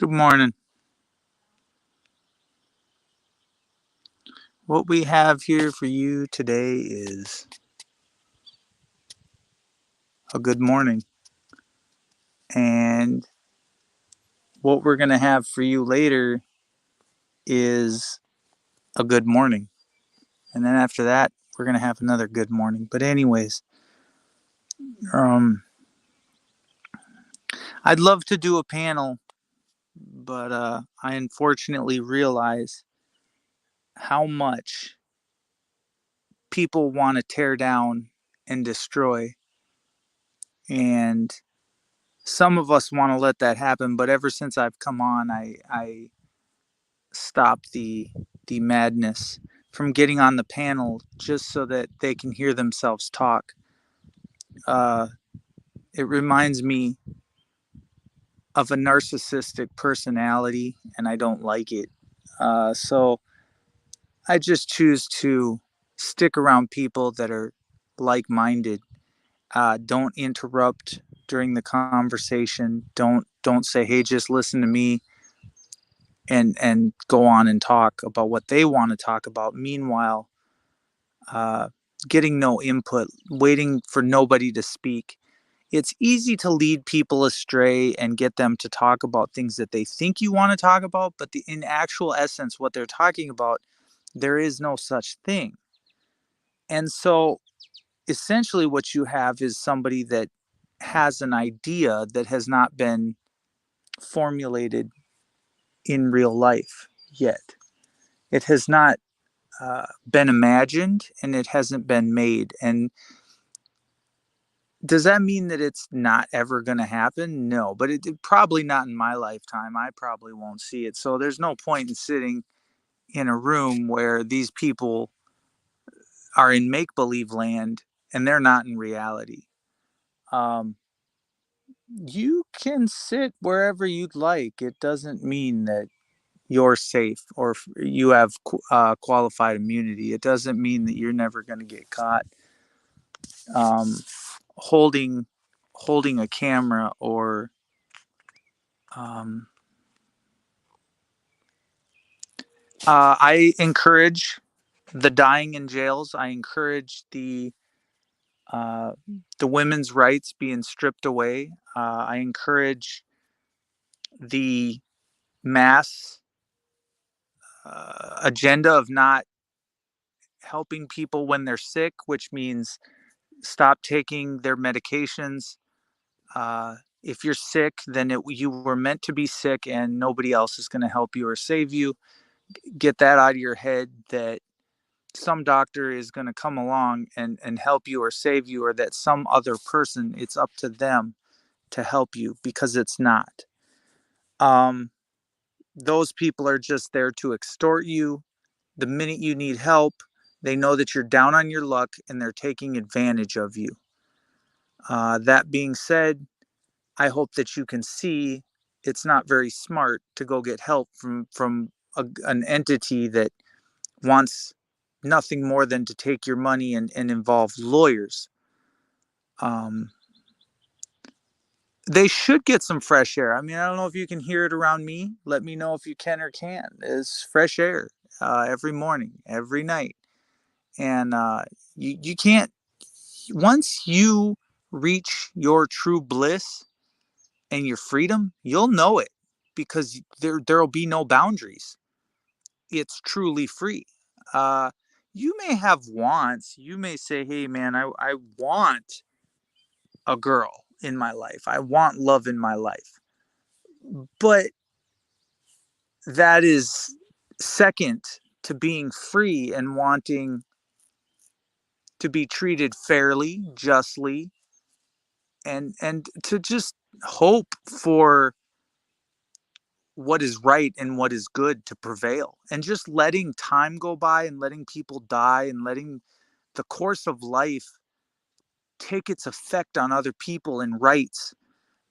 Good morning. What we have here for you today is a good morning. And what we're going to have for you later is a good morning. And then after that, we're going to have another good morning. But, anyways, um, I'd love to do a panel, but I unfortunately realize how much people want to tear down and destroy. And some of us want to let that happen. But ever since I've come on, I stop the madness from getting on the panel just so that they can hear themselves talk. Uh, it reminds me of a narcissistic personality, and I don't like it. So I just choose to stick around people that are like-minded. Don't interrupt during the conversation. Don't say, "Hey, just listen to me," and go on and talk about what they want to talk about. Meanwhile, uh, getting no input, waiting for nobody to speak. It's easy to lead people astray and get them to talk about things that they think you want to talk about, but in actual essence, what they're talking about, there is no such thing. And so essentially, what you have is somebody that has an idea that has not been formulated in real life yet. It has not been imagined and it hasn't been made. And does that mean that it's not ever going to happen? No, but it probably not in my lifetime. I probably won't see it. So there's no point in sitting in a room where these people are in make believe land and they're not in reality. Um, you can sit wherever you'd like. It doesn't mean that you're safe or you have qualified immunity. It doesn't mean that you're never going to get caught um, holding holding a camera or um, I encourage the dying in jails. I encourage uh, the women's rights being stripped away. I encourage the mass agenda of not helping people when they're sick, which means stop taking their medications. If you're sick, then you were meant to be sick, and nobody else is going to help you or save you. Get that out of your head that some doctor is going to come along and help you or save you, or that some other person, it's up to them to help you, because it's not. Um, those people are just there to extort you. The minute you need help, they know that you're down on your luck and they're taking advantage of you. That being said, I hope that you can see it's not very smart to go get help from an entity that wants nothing more than to take your money and involve lawyers. Um, they should get some fresh air. I mean, I don't know if you can hear it around me. Let me know if you can or can't. It's fresh air every morning, every night. And you can't, once you reach your true bliss and your freedom, you'll know it, because there'll be no boundaries. It's truly free. Uh, you may have wants. You may say, hey, man, I want a girl in my life. I want love in my life. But that is second to being free and wanting to be treated fairly, justly, and to just hope for what is right and what is good to prevail, and just letting time go by and letting people die and letting the course of life take its effect on other people and rights.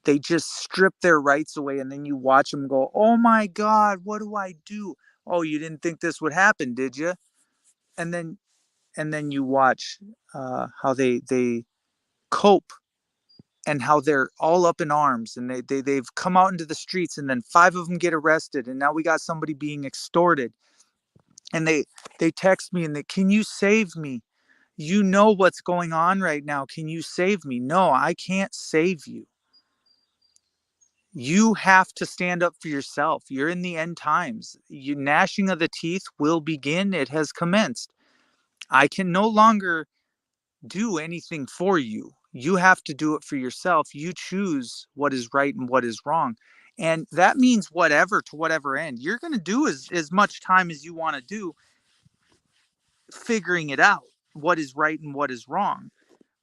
They just strip their rights away, and then you watch them go, oh my God, what do I do? Oh, you didn't think this would happen, did you? And then you watch how they cope and how they're all up in arms, and they've come out into the streets, and then 5 of them get arrested, and now we got somebody being extorted, and they text me and they, can you save me? You know what's going on right now. Can you save me? No, I can't save you. You have to stand up for yourself. You're in the end times. You gnashing of the teeth will begin. It has commenced. I can no longer do anything for you. You have to do it for yourself. You choose what is right and what is wrong. And that means whatever, to whatever end. You're going to do as much time as you want to do figuring it out, what is right and what is wrong.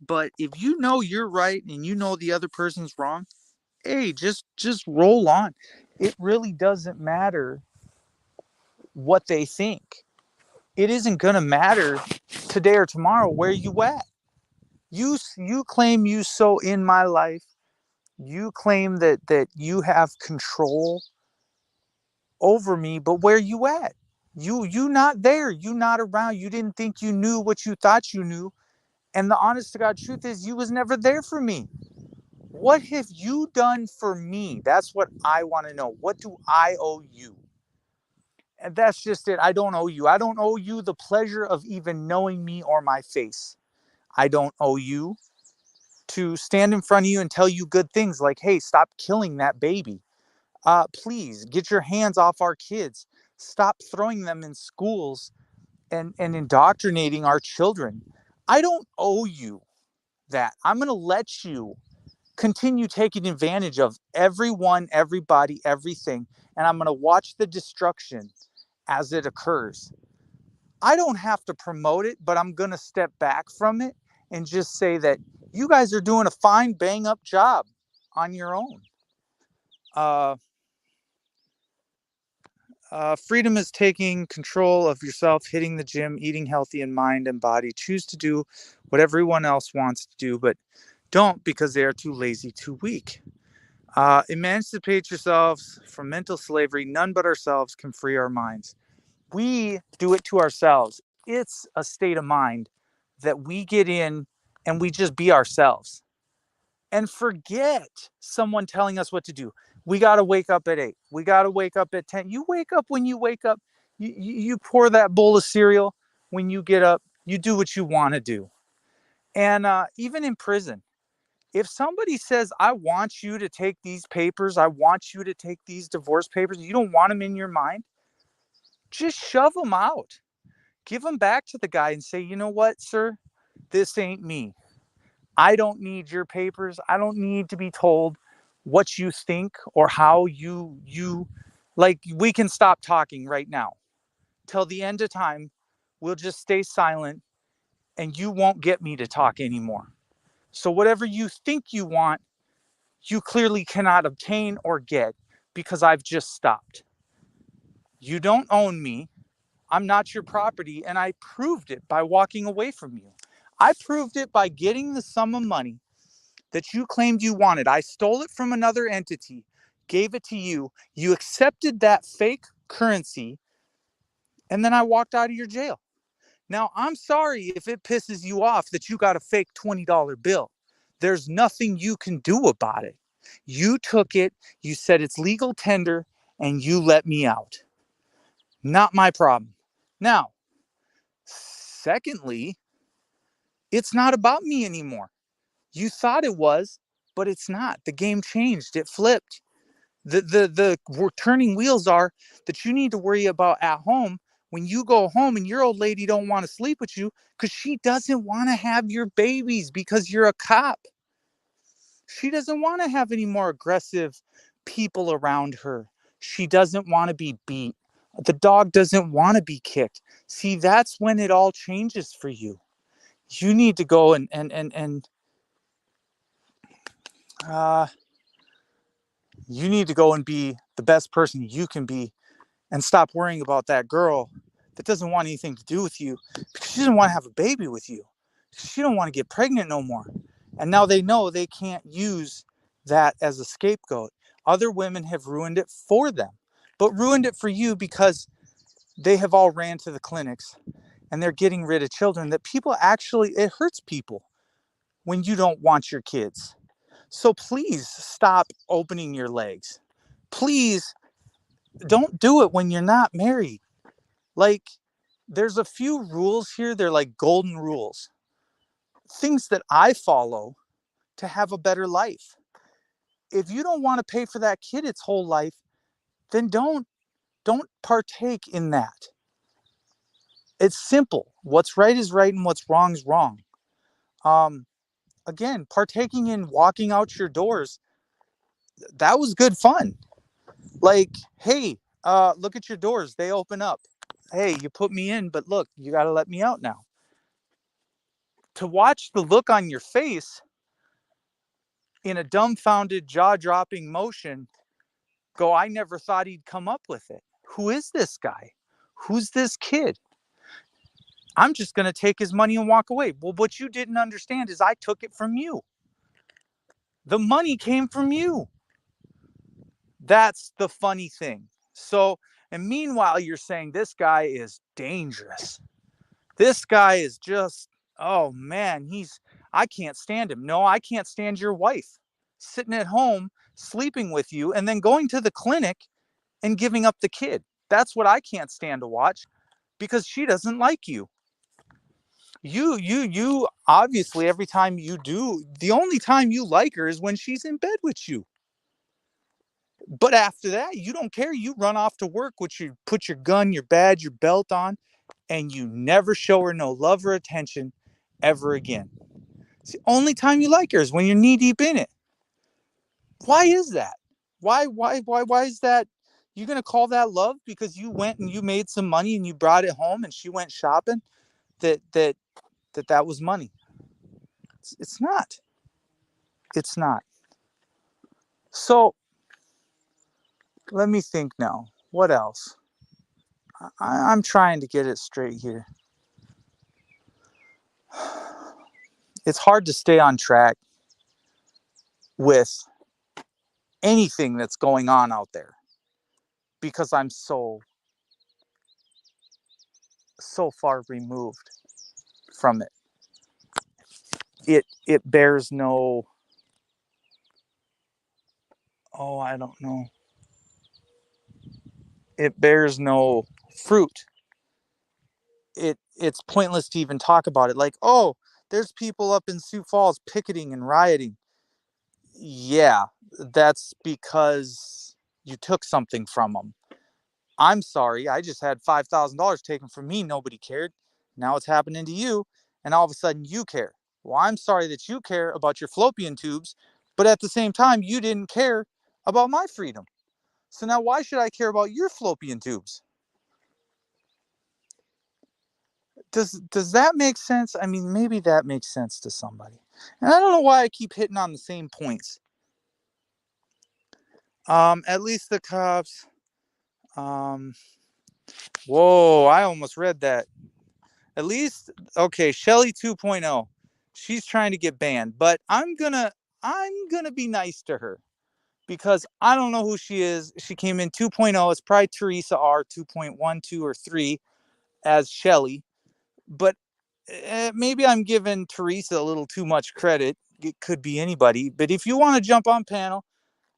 But if you know you're right and you know the other person's wrong, hey, just roll on. It really doesn't matter what they think. It isn't going to matter today or tomorrow where you at. You claim you so in my life. You claim that you have control over me, but where you at? You not there. You not around. You didn't think you knew what you thought you knew. And the honest to God truth is you was never there for me. What have you done for me? That's what I want to know. What do I owe you? And that's just it. I don't owe you. I don't owe you the pleasure of even knowing me or my face. I don't owe you to stand in front of you and tell you good things like, hey, stop killing that baby. Please get your hands off our kids. Stop throwing them in schools and indoctrinating our children. I don't owe you that. I'm going to let you continue taking advantage of everyone, everybody, everything. And I'm going to watch the destruction as it occurs. I don't have to promote it, but I'm going to step back from it and just say that you guys are doing a fine, bang up job on your own. Freedom is taking control of yourself, hitting the gym, eating healthy in mind and body. Choose to do what everyone else wants to do, but don't because they are too lazy, too weak. Emancipate yourselves from mental slavery. None but ourselves can free our minds. We do it to ourselves. It's a state of mind that we get in and we just be ourselves and forget someone telling us what to do. We got to wake up at 8. We got to wake up at 10. You wake up when you wake up. You pour that bowl of cereal when you get up. You do what you want to do. And even in prison, if somebody says, I want you to take these papers, I want you to take these divorce papers, you don't want them in your mind, just shove them out. Give them back to the guy and say, you know what, sir, this ain't me. I don't need your papers. I don't need to be told what you think or how you like. We can stop talking right now. Till the end of time, we'll just stay silent and you won't get me to talk anymore. So whatever you think you want, you clearly cannot obtain or get because I've just stopped. You don't own me. I'm not your property, and I proved it by walking away from you. I proved it by getting the sum of money that you claimed you wanted. I stole it from another entity, gave it to you. You accepted that fake currency, and then I walked out of your jail. Now, I'm sorry if it pisses you off that you got a fake $20 bill. There's nothing you can do about it. You took it, you said it's legal tender, and you let me out. Not my problem. Now, secondly, it's not about me anymore. You thought it was, but it's not. The game changed. It flipped. The turning wheels are that you need to worry about at home when you go home and your old lady don't want to sleep with you because she doesn't want to have your babies because you're a cop. She doesn't want to have any more aggressive people around her. She doesn't want to be beat. The dog doesn't want to be kicked. See, that's when it all changes for you. You need to go and you need to go and be the best person you can be and stop worrying about that girl that doesn't want anything to do with you because she doesn't want to have a baby with you. She don't want to get pregnant no more. And now they know they can't use that as a scapegoat. Other women have ruined it for them, but ruined it for you because they have all ran to the clinics and they're getting rid of children that people actually, it hurts people when you don't want your kids. So please stop opening your legs. Please don't do it when you're not married. Like, there's a few rules here. They're like golden rules, things that I follow to have a better life. If you don't want to pay for that kid its whole life, then don't partake in that. It's simple. What's right is right and what's wrong is wrong. Um, Again, partaking in walking out your doors, that was good fun. Like, hey, look at your doors. They open up. Hey, you put me in, but look, you got to let me out now. To watch the look on your face in a dumbfounded, jaw dropping motion go, I never thought he'd come up with it. Who is this guy? Who's this kid? I'm just going to take his money and walk away. Well, what you didn't understand is I took it from you. The money came from you. That's the funny thing. So, and meanwhile, you're saying this guy is dangerous. This guy is just, oh man, I can't stand him. No, I can't stand your wife sitting at home, sleeping with you, and then going to the clinic and giving up the kid. That's what I can't stand to watch because she doesn't like you. You obviously, every time you do, the only time you like her is when she's in bed with you. But after that, you don't care. You run off to work with you put your gun, your badge, your belt on, and you never show her no love or attention ever again. It's the only time you like her is when you're knee deep in it. Why is that? Why is that? You're gonna call that love because you went and you made some money and you brought it home and she went shopping? That was money. It's not. It's not. So let me think now. What else? I'm trying to get it straight here. It's hard to stay on track with anything that's going on out there because I'm so far removed from it. It bears no, oh, I don't know. It bears no fruit. It's pointless to even talk about it. Like, oh, there's people up in Sioux Falls picketing and rioting. Yeah, that's because you took something from them. I'm sorry, I just had $5,000 taken from me. Nobody cared. Now it's happening to you, and all of a sudden you care. Well, I'm sorry that you care about your fallopian tubes, but at the same time, you didn't care about my freedom. So now why should I care about your fallopian tubes? Does that make sense? I mean, maybe that makes sense to somebody. And I don't know why I keep hitting on the same points. At least the cops. Um, whoa, I almost read that. At least, okay, Shelly 2.0. She's trying to get banned, but I'm gonna be nice to her because I don't know who she is. She came in 2.0. It's probably Teresa R 2.12 or 3 as Shelly, but maybe I'm giving Teresa a little too much credit. It could be anybody, but if you want to jump on panel,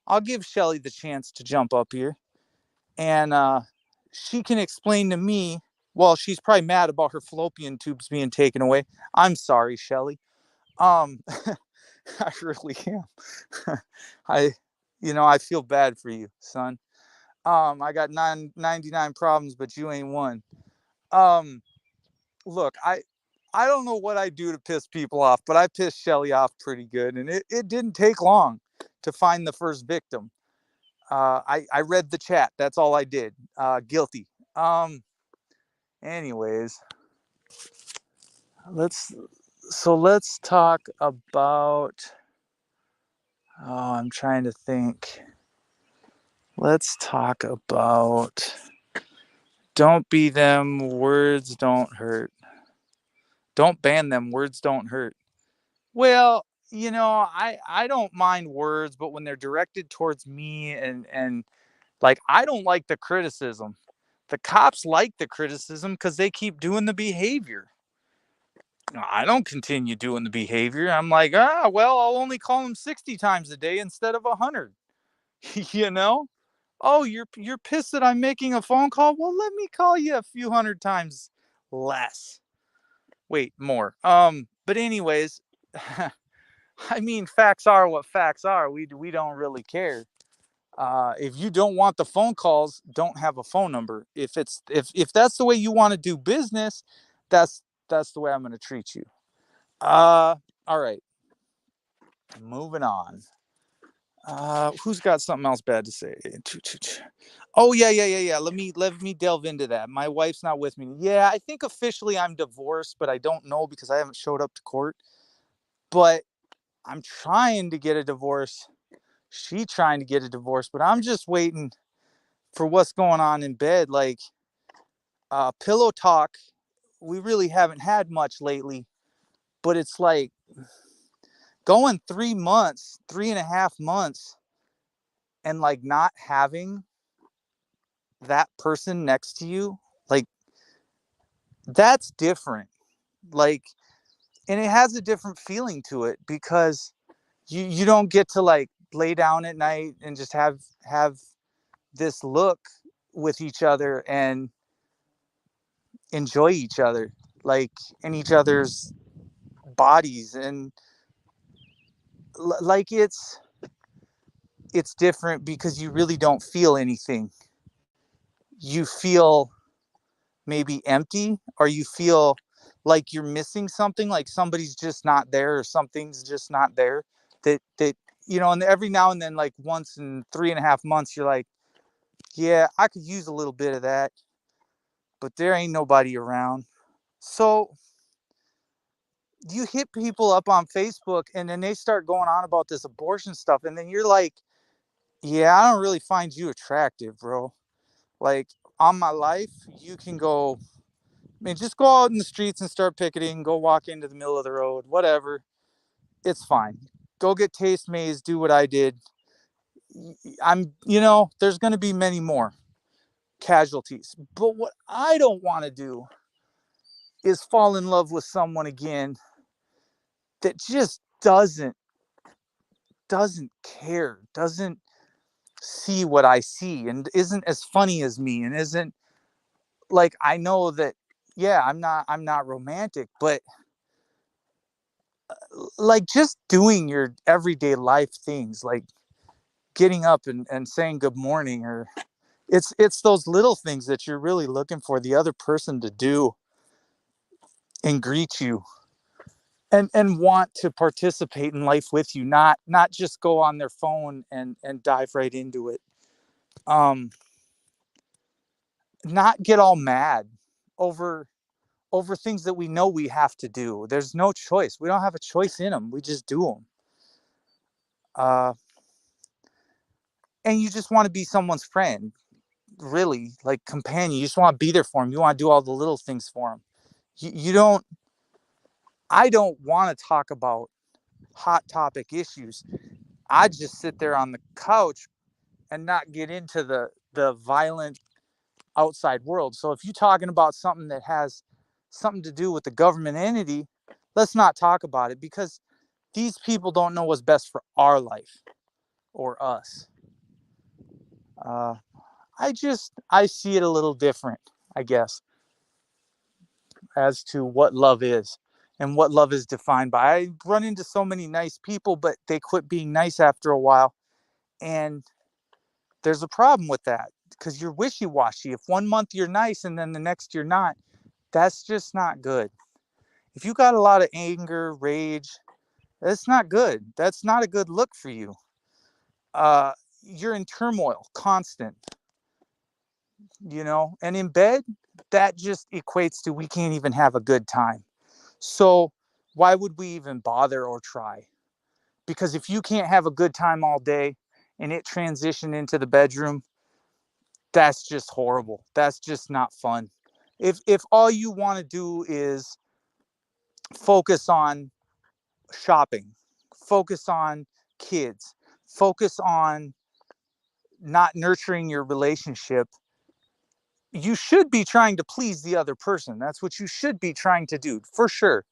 I'll give Shelly the chance to jump up here, and she can explain to me. Well, she's probably mad about her fallopian tubes being taken away. I'm sorry, Shelly. Um, I really am. I, I feel bad for you, son. I got 99 problems, but you ain't one. Um, Look, I don't know what I do to piss people off, but I pissed Shelly off pretty good, and it didn't take long to find the first victim. I read the chat. That's all I did. Guilty. Anyways, let's let's talk about. Oh, I'm trying to think. Let's talk about. Don't be them. Words don't hurt. Don't ban them. Words don't hurt. Well, I don't mind words, but when they're directed towards me and like I don't like the criticism. The cops like the criticism because they keep doing the behavior. I don't continue doing the behavior. I'm like, well, I'll only call him 60 times a day instead of 100. You know? Oh, you're pissed that I'm making a phone call? Well, let me call you a few hundred times less. Wait, more. But anyways, I mean, facts are what facts are. We don't really care. If you don't want the phone calls, don't have a phone number. If that's the way you want to do business, that's that's the way I'm going to treat you. All right, moving on. Who's got something else bad to say? Oh yeah. Let me delve into that. My wife's not with me. Yeah, I think officially I'm divorced, but I don't know because I haven't showed up to court. But I'm trying to get a divorce. She trying to get a divorce, but I'm just waiting for what's going on in bed. Like pillow talk, we really haven't had much lately, but it's like going 3 months, 3.5 months, and like not having that person next to you, like that's different. Like, and it has a different feeling to it because you don't get to like lay down at night and just have this look with each other and enjoy each other, like in each other's bodies. And like it's different because you really don't feel anything. You feel maybe empty, or you feel like you're missing something, like somebody's just not there or something's just not there. That and every now and then, like once in 3.5 months, you're like, yeah, I could use a little bit of that, but there ain't nobody around. So you hit people up on Facebook and then they start going on about this abortion stuff, and then you're like, yeah, I don't really find you attractive, bro. Like, on my life, you can go, I mean, just go out in the streets and start picketing, go walk into the middle of the road, whatever. It's fine. Go get taste maze, do what I did. There's going to be many more casualties. But what I don't want to do is fall in love with someone again that just doesn't care, doesn't see what I see, and isn't as funny as me, and isn't like, I know that, yeah, I'm not romantic, but like just doing your everyday life things, like getting up and saying good morning, or it's those little things that you're really looking for the other person to do and greet you and want to participate in life with you, not just go on their phone and dive right into it. um Not get all mad over things that we know we have to do. There's no choice. We don't have a choice in them. We just do them. uh and you just want to be someone's friend, really, like companion. You just want to be there for them. You want to do all the little things for them. You don't. I don't want to talk about hot topic issues. I just sit there on the couch and not get into the violent outside world. So if you're talking about something that has something to do with the government entity, let's not talk about it, because these people don't know what's best for our life or us. Uh, I see it a little different, I guess, as to what love is and what love is defined by. I run into so many nice people, but they quit being nice after a while, and there's a problem with that because you're wishy-washy. If one month you're nice and then the next you're not, that's just not good. If you got a lot of anger, rage, that's not good. That's not a good look for you. Uh, you're in turmoil, constant, and in bed, that just equates to we can't even have a good time. So why would we even bother or try? Because if you can't have a good time all day and it transition into the bedroom, that's just horrible. That's just not fun. If all you want to do is focus on shopping, focus on kids, focus on not nurturing your relationship, you should be trying to please the other person. That's what you should be trying to do, for sure.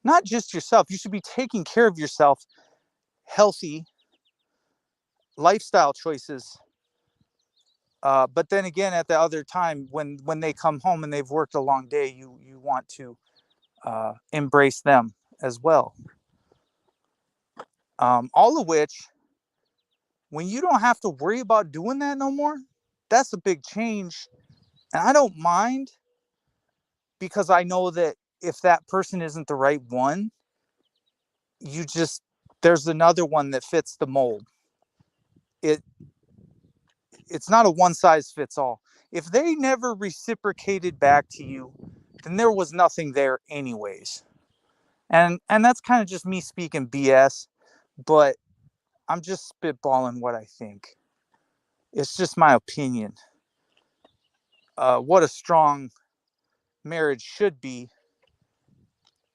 not just yourself. You should be taking care of yourself, healthy lifestyle choices. But then again, at the other time, when they come home and they've worked a long day, you want to embrace them as well. All of which, when you don't have to worry about doing that no more, that's a big change. And I don't mind, because I know that if that person isn't the right one, you just, there's another one that fits the mold. It it's not a one size fits all. If they never reciprocated back to you, then there was nothing there anyways. And that's kind of just me speaking BS, but I'm just spitballing what I think. It's just my opinion. What a strong marriage should be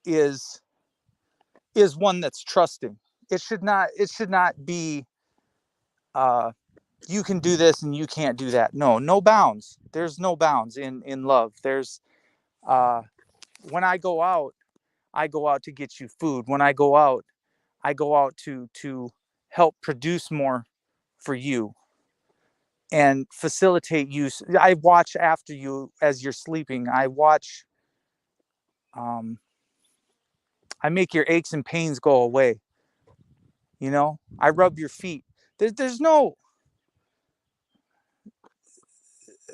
is one that's trusting. It should not be you can do this and you can't do that. No, no bounds. There's no bounds in love. There's uh when I go out to get you food. When I go out to help produce more for you and facilitate you. I watch after you as you're sleeping. Um I make your aches and pains go away. I rub your feet. There's no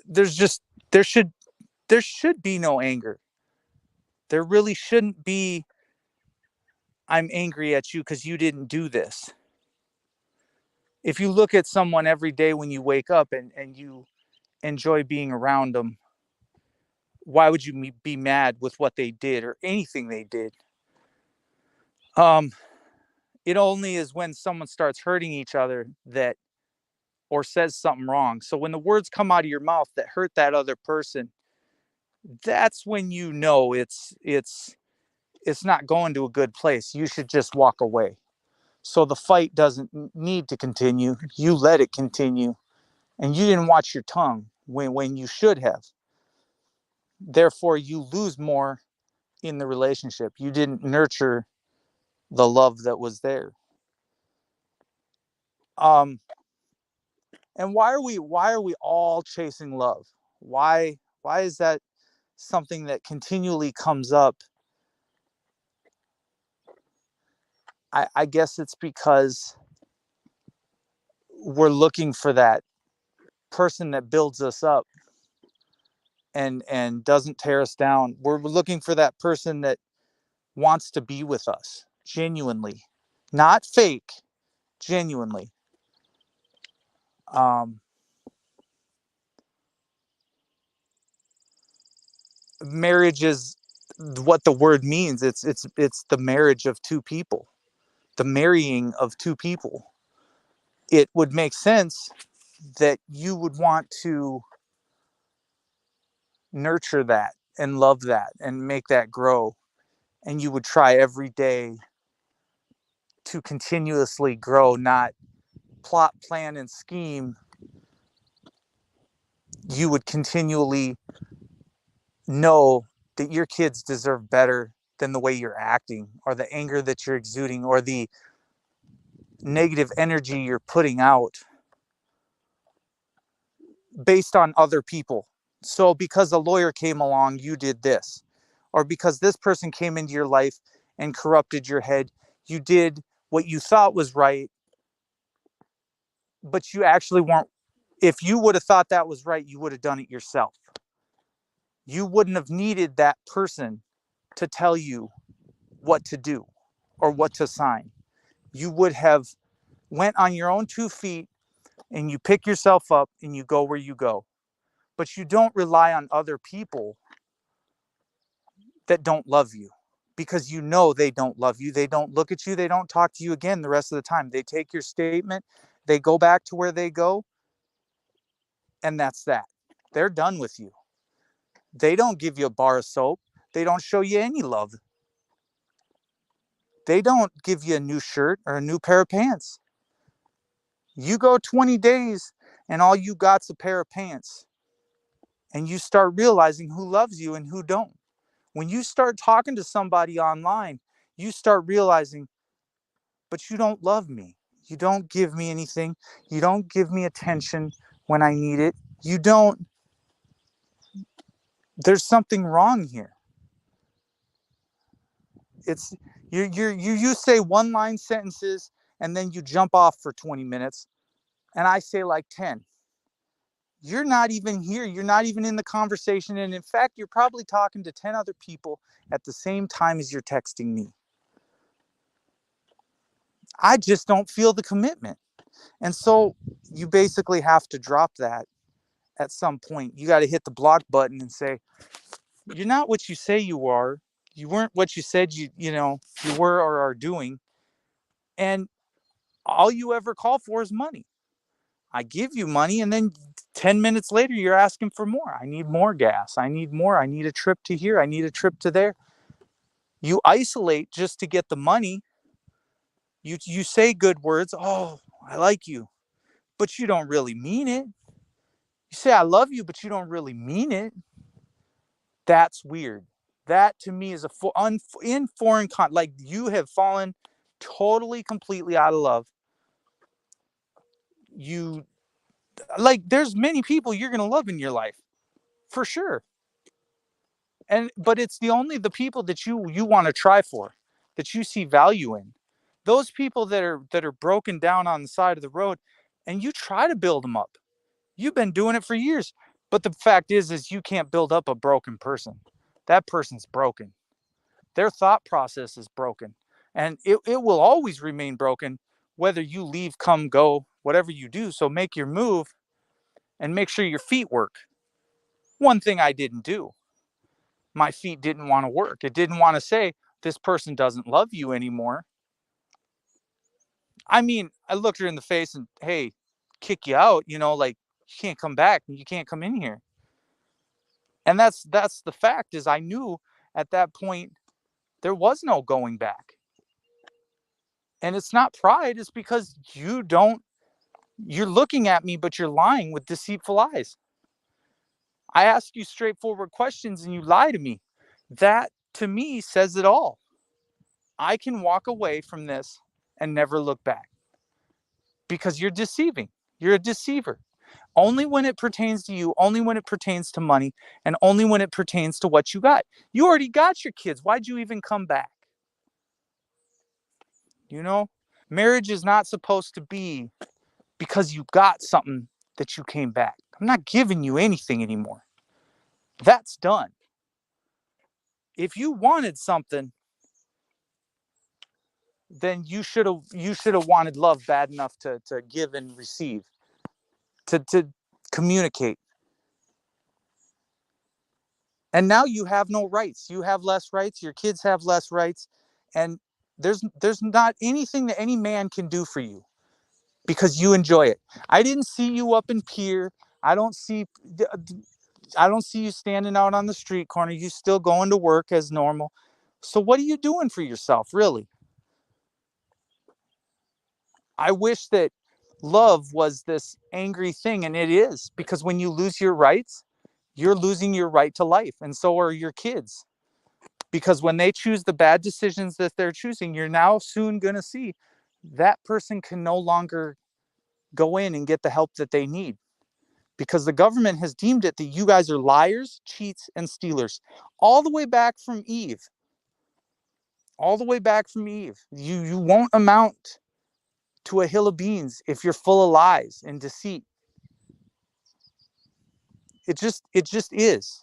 there's just there should be no anger. There really shouldn't be. I'm angry at you because you didn't do this. If you look at someone every day when you wake up and you enjoy being around them, why would you be mad with what they did or anything they did? Um, it only is when someone starts hurting each other that, or says something wrong. So when the words come out of your mouth that hurt that other person, that's when you know it's not going to a good place. You should just walk away. So the fight doesn't need to continue. You let it continue, and you didn't watch your tongue when you should have. Therefore, you lose more in the relationship. You didn't nurture the love that was there. Um, and why are we all chasing love? Why is that something that continually comes up? I guess it's because we're looking for that person that builds us up and doesn't tear us down. We're looking for that person that wants to be with us genuinely, not fake, genuinely. Um, Marriage is what the word means. It's the marriage of two people, the marrying of two people. It would make sense that you would want to nurture that and love that and make that grow, and you would try every day to continuously grow, not plot, plan, and scheme. You would continually know that your kids deserve better than the way you're acting, or the anger that you're exuding, or the negative energy you're putting out based on other people. So because a lawyer came along, you did this. Or because this person came into your life and corrupted your head, you did what you thought was right, but you actually weren't. If you would have thought that was right, you would have done it yourself. You wouldn't have needed that person to tell you what to do or what to sign. You would have went on your own 2 feet, and you pick yourself up and you go where you go. But you don't rely on other people that don't love you, because you know they don't love you. They don't look at you. They don't talk to you again the rest of the time. They take your statement, they go back to where they go, and that's that. They're done with you. They don't give you a bar of soap. They don't show you any love. They don't give you a new shirt or a new pair of pants. You go 20 days and all you got's a pair of pants. And you start realizing who loves you and who don't. When you start talking to somebody online, you start realizing, but you don't love me. You don't give me anything. You don't give me attention when I need it. You don't, there's something wrong here. It's you say one line sentences and then you jump off for 20 minutes and I say like 10. You're not even here. You're not even in the conversation. And in fact, you're probably talking to 10 other people at the same time as you're texting me. I just don't feel the commitment. And so you basically have to drop that at some point. You got to hit the block button and say, you're not what you say you are. You weren't what you said you were or are doing. And all you ever call for is money. I give you money, and then 10 minutes later, you're asking for more. I need more gas. I need more. I need a trip to here. I need a trip to there. You isolate just to get the money. You say good words. Oh, I like you, but you don't really mean it. You say I love you, but you don't really mean it. That's weird. That to me is in foreign like you have fallen totally completely out of love. You like there's many people you're going to love in your life for sure. But it's the people that you want to try for, that you see value in. Those people that are broken down on the side of the road, and you try to build them up. You've been doing it for years, but the fact is you can't build up a broken person. That person's broken. Their thought process is broken, and it will always remain broken whether you leave, come, go, whatever you do. So make your move and make sure your feet work. One thing I didn't do, my feet didn't want to work. It didn't want to say, this person doesn't love you anymore. I mean, I looked her in the face and, hey, kick you out, like you can't come back. You can't come in here. And that's the fact is I knew at that point there was no going back. And it's not pride. It's because you're looking at me, but you're lying with deceitful eyes. I ask you straightforward questions and you lie to me. That to me says it all. I can walk away from this and never look back because you're deceiving. You're a deceiver. Only when it pertains to you, only when it pertains to money, and only when it pertains to what you got. You already got your kids. Why'd you even come back? You know, marriage is not supposed to be because you got something that you came back. I'm not giving you anything anymore. That's done. If you wanted something, then you should have wanted love bad enough to give and receive, to communicate. And now you have no rights. You have less rights. Your kids have less rights, and there's not anything that any man can do for you because you enjoy it. I didn't see you up in Pier. I don't see I don't see you standing out on the street corner. You still going to work as normal. So what are you doing for yourself, really? I wish that love was this angry thing, and it is, because when you lose your rights, you're losing your right to life, and so are your kids. Because when they choose the bad decisions that they're choosing, you're now soon going to see that person can no longer go in and get the help that they need, because the government has deemed it that you guys are liars, cheats, and stealers. All the way back from Eve. All the way back from Eve. You won't amount to a hill of beans if you're full of lies and deceit. It just is.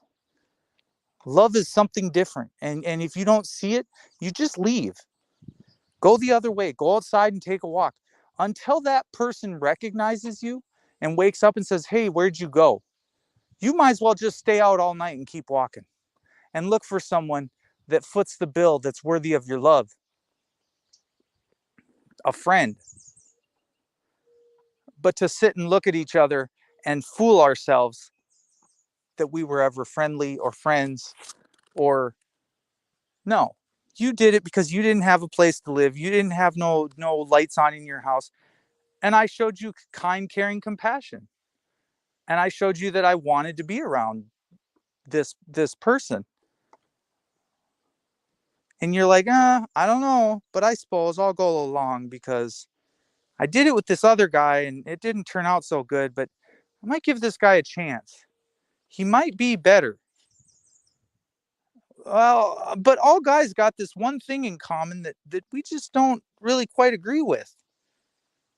Love is something different. And if you don't see it, you just leave. Go the other way. Go outside and take a walk. Until that person recognizes you and wakes up and says, hey, where'd you go? You might as well just stay out all night and keep walking and look for someone that foots the bill, that's worthy of your love. A friend. But to sit and look at each other and fool ourselves that we were ever friendly or friends, or no. You did it because you didn't have a place to live. You didn't have no lights on in your house. And I showed you kind, caring compassion. And I showed you that I wanted to be around this person. And you're like, I don't know, but I suppose I'll go along because I did it with this other guy and it didn't turn out so good, but I might give this guy a chance. He might be better. Well, but all guys got this one thing in common that we just don't really quite agree with.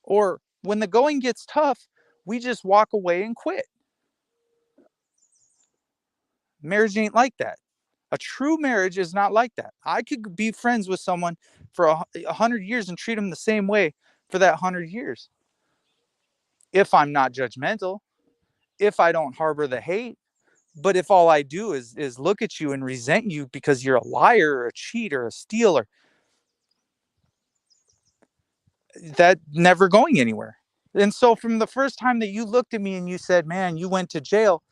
Or when the going gets tough, we just walk away and quit. Marriage ain't like that. A true marriage is not like that. I could be friends with someone for 100 years and treat them the same way for that 100 years. If I'm not judgmental, if I don't harbor the hate, but if all I do is look at you and resent you because you're a liar or a cheat or a stealer, that never going anywhere. And so from the first time that you looked at me and you said, "Man, you went to jail,"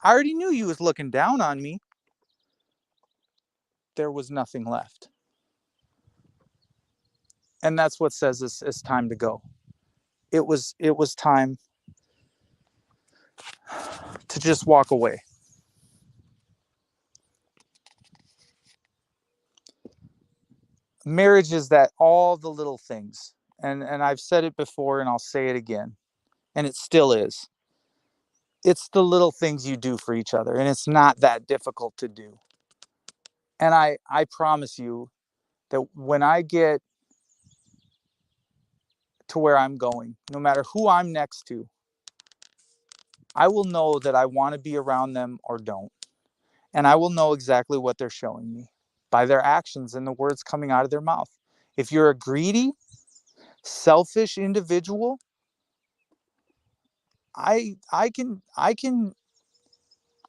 I already knew you was looking down on me. There was nothing left. And that's what says it's time to go. It was time to just walk away. Marriage is that all the little things. And I've said it before and I'll say it again. And it still is. It's the little things you do for each other and it's not that difficult to do. And I promise you that when I get to where I'm going, no matter who I'm next to, I will know that I want to be around them or don't. And I will know exactly what they're showing me by their actions and the words coming out of their mouth. If you're a greedy, selfish individual, I can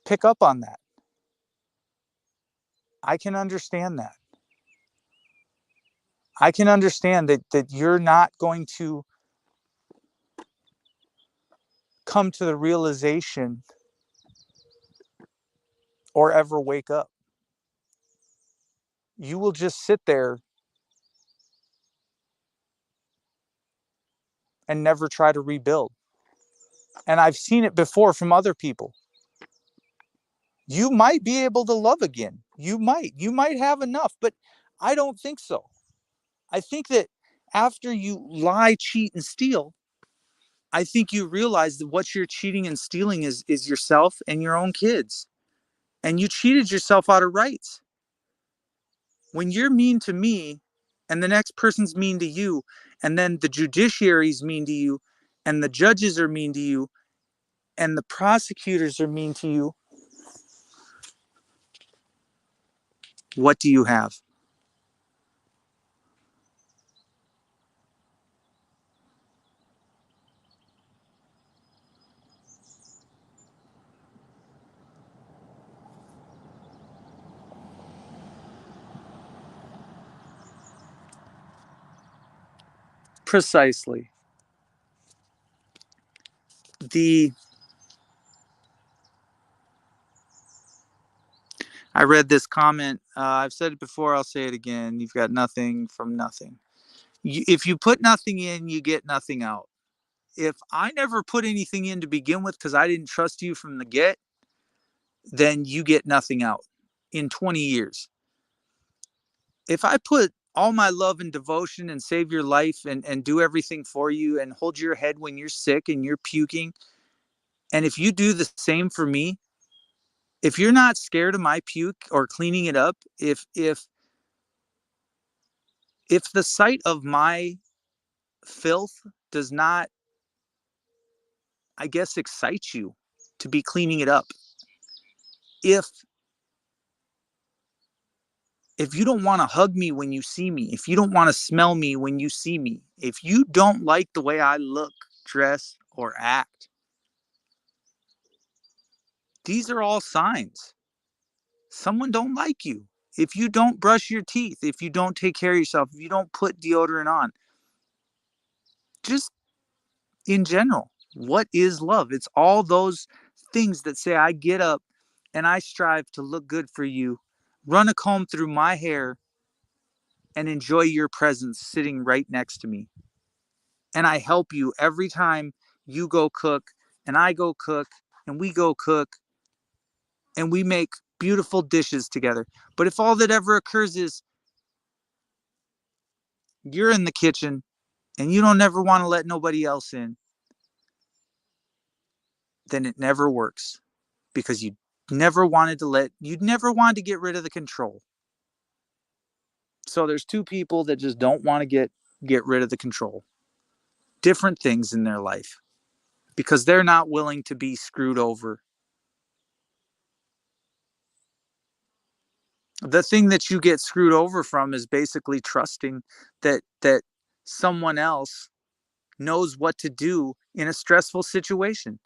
pick up on that. I can understand that. I can understand that you're not going to come to the realization or ever wake up. You will just sit there and never try to rebuild. And I've seen it before from other people. You might be able to love again. You might have enough, but I don't think so. I think that after you lie, cheat, and steal, I think you realize that what you're cheating and stealing is yourself and your own kids. And you cheated yourself out of rights. When you're mean to me and the next person's mean to you, and then the judiciary's mean to you, and the judges are mean to you, and the prosecutors are mean to you, what do you have? Precisely. The I read this comment. I've said it before. I'll say it again. You've got nothing from nothing. If you put nothing in, you get nothing out. If I never put anything in to begin with because I didn't trust you from the get, then you get nothing out in 20 years. If I put all my love and devotion and save your life and do everything for you and hold your head when you're sick and you're puking, and if you do the same for me, if you're not scared of my puke or cleaning it up, if the sight of my filth does not, I guess, excite you to be cleaning it up, if if you don't want to hug me when you see me, if you don't want to smell me when you see me, if you don't like the way I look, dress, or act, these are all signs. Someone don't like you. If you don't brush your teeth, if you don't take care of yourself, if you don't put deodorant on, just in general, what is love? It's all those things that say I get up and I strive to look good for you, run a comb through my hair, and enjoy your presence sitting right next to me. And I help you every time you go cook and I go cook and we go cook and we make beautiful dishes together. But if all that ever occurs is you're in the kitchen and you don't ever want to let nobody else in, then it never works because you'd never wanted to get rid of the control. So there's two people that just don't want to get rid of the control. Different things in their life because they're not willing to be screwed over. The thing that you get screwed over from is basically trusting that someone else knows what to do in a stressful situation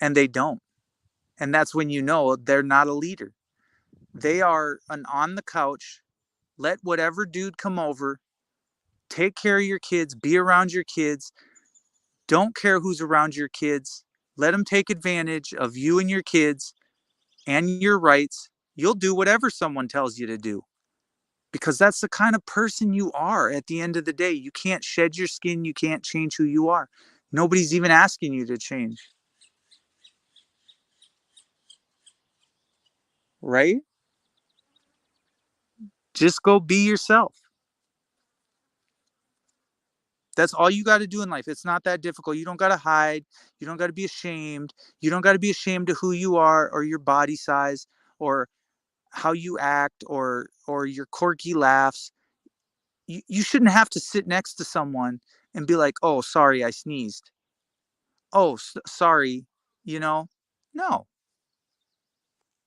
and they don't. And that's when you know they're not a leader. They are an on the couch, let whatever dude come over, take care of your kids, be around your kids, don't care who's around your kids, let them take advantage of you and your kids and your rights. You'll do whatever someone tells you to do because that's the kind of person you are at the end of the day. You can't shed your skin, you can't change who you are. Nobody's even asking you to change. Right? Just go be yourself. That's all you got to do in life. It's not that difficult. You don't got to hide. You don't got to be ashamed. You don't got to be ashamed of who you are or your body size or how you act or your quirky laughs. You shouldn't have to sit next to someone and be like, "Oh, sorry, I sneezed. Oh, sorry." You know? No.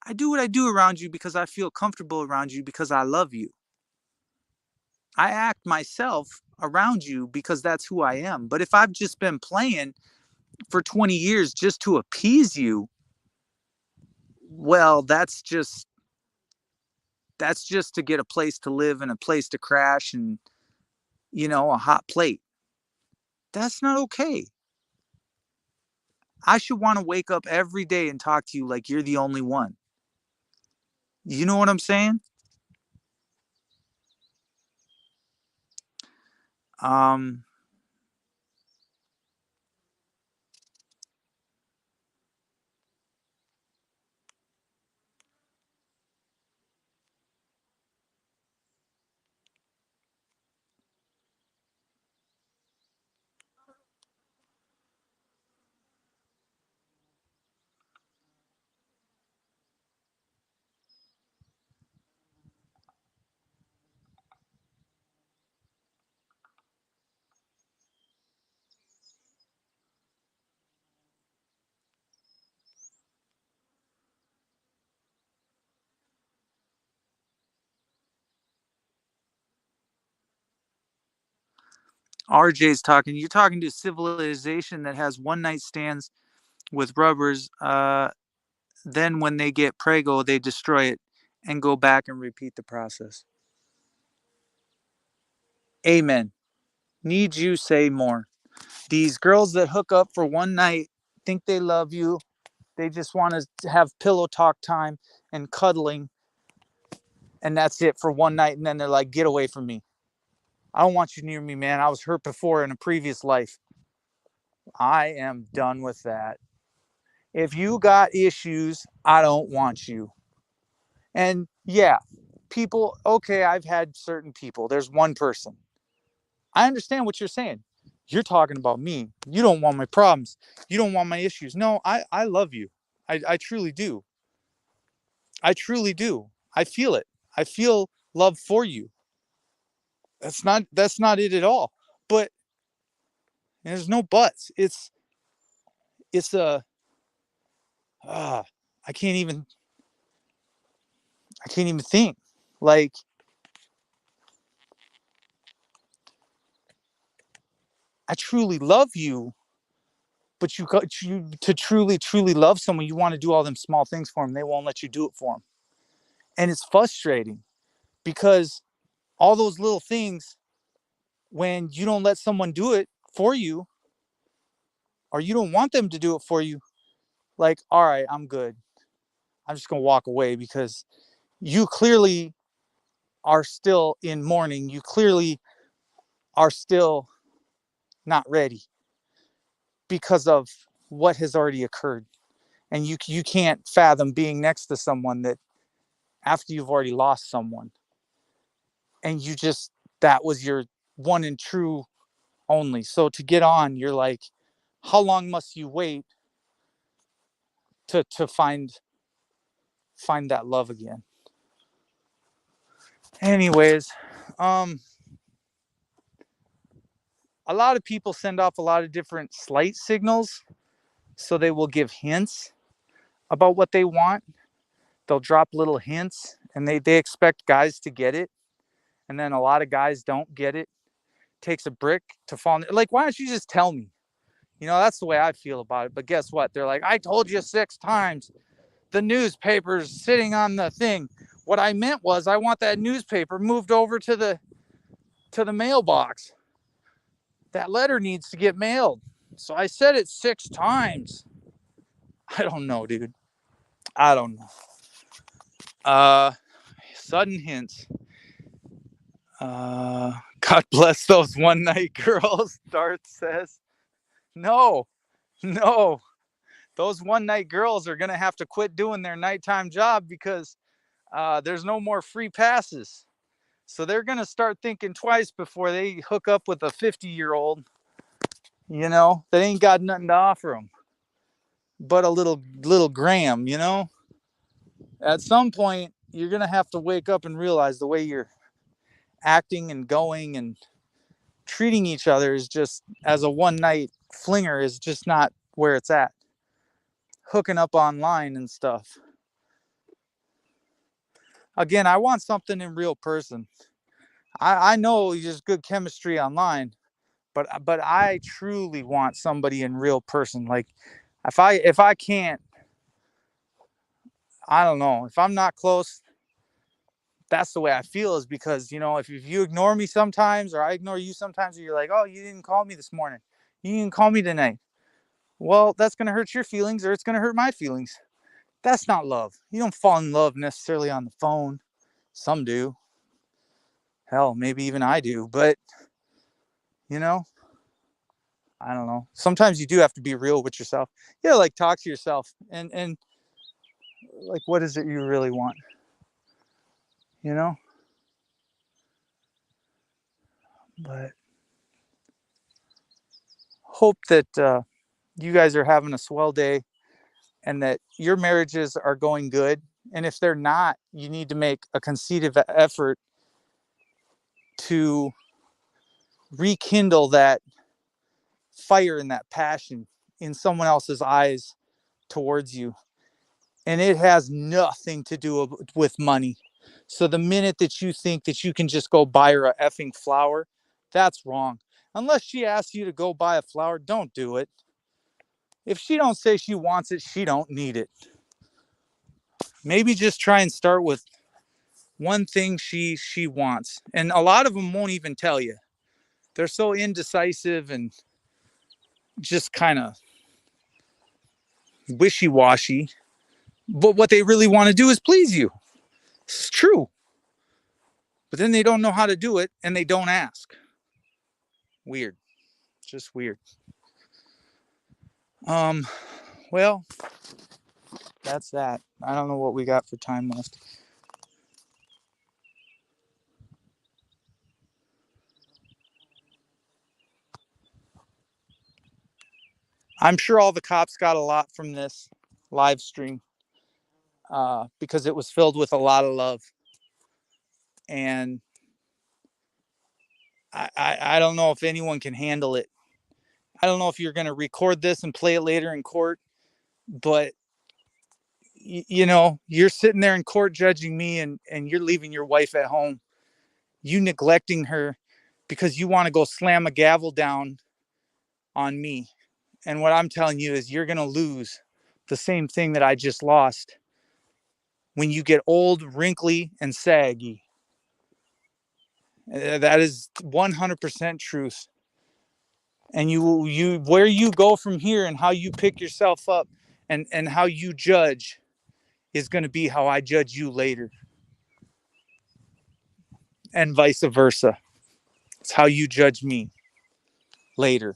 I do what I do around you because I feel comfortable around you because I love you. I act myself around you because that's who I am. But if I've just been playing for 20 years just to appease you, well, that's just to get a place to live and a place to crash and a hot plate. That's not okay. I should want to wake up every day and talk to you like you're the only one. You know what I'm saying? Um RJ's talking. You're talking to a civilization that has one night stands with rubbers. Then when they get prego, they destroy it and go back and repeat the process. Amen. Need you say more. These girls that hook up for one night think they love you. They just want to have pillow talk time and cuddling, and that's it for one night. And then they're like, get away from me. I don't want you near me, man. I was hurt before in a previous life. I am done with that. If you got issues, I don't want you. And yeah, people, okay, I've had certain people. There's one person. I understand what you're saying. You're talking about me. You don't want my problems. You don't want my issues. No, I love you. I truly do. I truly do. I feel it. I feel love for you. That's not it at all. But there's no buts. It's a uh, I can't even I can't even think. Like I truly love you, but you to truly love someone, you want to do all them small things for them. They won't let you do it for them, and it's frustrating because all those little things, when you don't let someone do it for you, or you don't want them to do it for you, like, all right, I'm good. I'm just gonna walk away because you clearly are still in mourning. You clearly are still not ready because of what has already occurred, and you can't fathom being next to someone that after you've already lost someone and that was your one and true only. So to get on, you're like, how long must you wait to find that love again? Anyways, a lot of people send off a lot of different slight signals. So they will give hints about what they want. They'll drop little hints, and they expect guys to get it. And then a lot of guys don't get it. Takes a brick to fall. Like, why don't you just tell me? That's the way I feel about it. But guess what? They're like, I told you 6 times. The newspaper's sitting on the thing. What I meant was I want that newspaper moved over to the mailbox. That letter needs to get mailed. So I said it 6 times. I don't know, dude. I don't know. Sudden hints. God bless those one night girls, Darth says. No. Those one night girls are going to have to quit doing their nighttime job because there's no more free passes. So they're going to start thinking twice before they hook up with a 50-year-old, that ain't got nothing to offer them but a little gram, At some point, you're going to have to wake up and realize the way you're acting and going and treating each other is just as a one night flinger is just not where it's at. Hooking up online and stuff. Again, I want something in real person. I know there's good chemistry online, but I truly want somebody in real person. Like if I can't, I don't know, if I'm not close, that's the way I feel, is because, if you ignore me sometimes, or I ignore you sometimes, or you're like, oh, you didn't call me this morning, you didn't call me tonight. Well, that's going to hurt your feelings, or it's going to hurt my feelings. That's not love. You don't fall in love necessarily on the phone. Some do. Hell, maybe even I do. But, I don't know. Sometimes you do have to be real with yourself. Yeah, like talk to yourself and like, what is it you really want? But hope that you guys are having a swell day and that your marriages are going good. And if they're not, you need to make a conceited effort to rekindle that fire and that passion in someone else's eyes towards you. And it has nothing to do with money. So the minute that you think that you can just go buy her a effing flower, that's wrong. Unless she asks you to go buy a flower, don't do it. If she don't say she wants it, she don't need it. Maybe just try and start with one thing she wants. And a lot of them won't even tell you. They're so indecisive and just kind of wishy-washy. But what they really want to do is please you. It's true. But then they don't know how to do it and they don't ask. Weird. Just weird. Well, that's that. I don't know what we got for time left. I'm sure all the cops got a lot from this live stream because it was filled with a lot of love. And I don't know if anyone can handle it. I don't know if you're going to record this and play it later in court, but you're sitting there in court judging me and you're leaving your wife at home. You neglecting her because you want to go slam a gavel down on me. And what I'm telling you is you're going to lose the same thing that I just lost when you get old, wrinkly, and saggy. That is 100% truth. And you where you go from here and how you pick yourself up and how you judge is going to be how I judge you later. And vice versa. It's how you judge me later.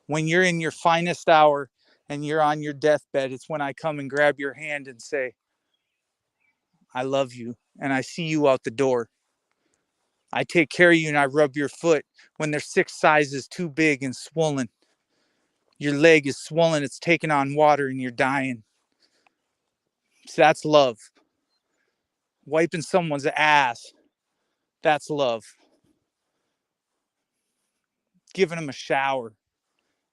When you're in your finest hour and you're on your deathbed, it's when I come and grab your hand and say, I love you, and I see you out the door. I take care of you and I rub your foot when they're 6 sizes too big and swollen. Your leg is swollen, it's taking on water and you're dying. So that's love. Wiping someone's ass, that's love. Giving them a shower,